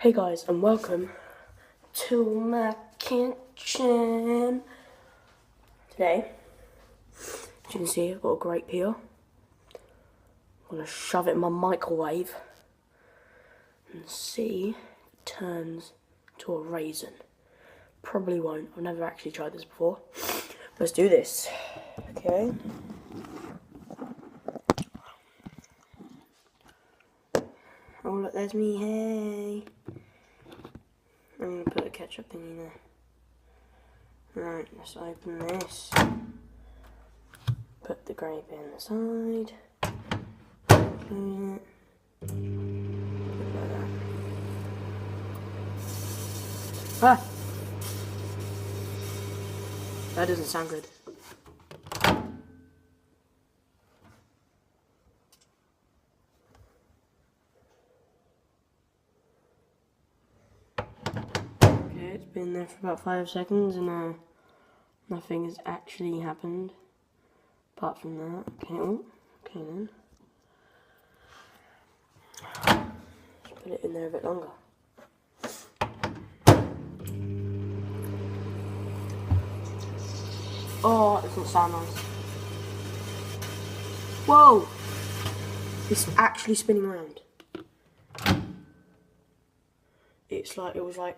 Hey guys, and welcome to my kitchen. Today, as you can see, I've got a grape here. I'm gonna shove it in my microwave and see if it turns to a raisin. Probably won't. I've never actually tried this before. Let's do this. Okay. Oh look, there's me. Hey. I'm gonna put a ketchup thing in there. Right, let's open this. Put the grape in the side. Close it. Like that. Ah! That doesn't sound good. Okay, it's been there for about 5 seconds and nothing has actually happened apart from that. Okay, okay then. Just put it in there a bit longer. Oh, it doesn't sound nice. Whoa! It's actually spinning around. It's like, it was like...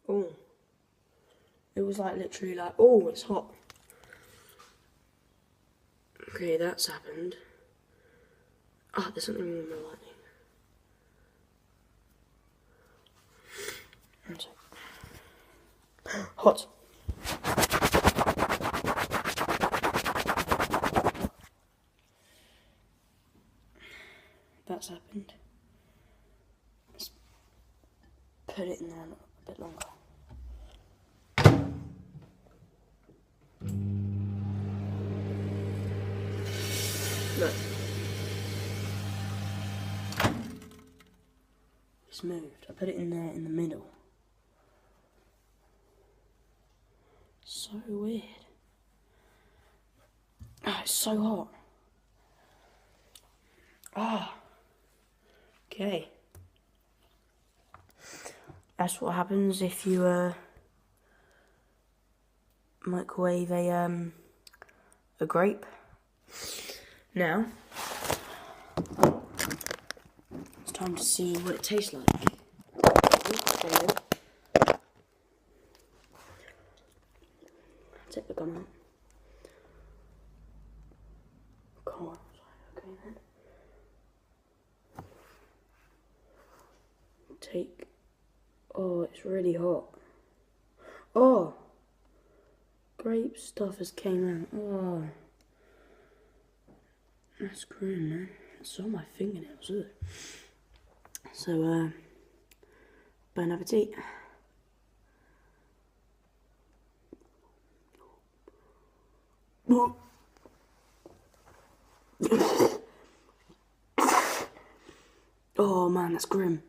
Oh. It was like literally like, oh, it's hot. Okay, that's happened. Ah, there's something wrong with my lighting. One sec. Hot. That's happened. Let's put it in there a bit longer. Look. It's moved. I put it in there in the middle. So weird. Ah, it's so hot. Ah. Okay. That's what happens if you microwave a grape. Now, it's time to see what it tastes like. Okay. Take the gum out. Cool. Okay then. Take. Oh, it's really hot. Oh, grape stuff has came out. Oh, that's grim, man. It's on my fingernails. Ugh. So, bon appetit. Oh man, that's grim.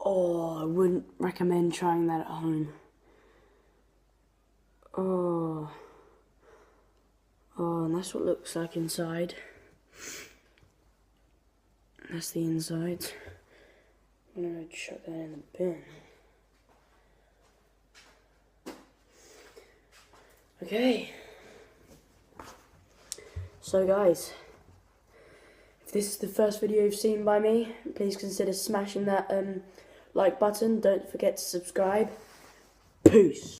Oh, I wouldn't recommend trying that at home. Oh. Oh, and that's what it looks like inside. That's the inside. I'm gonna chuck that in the bin. Okay. So guys, if this is the first video you've seen by me, please consider smashing that like button. Don't forget to subscribe. Peace.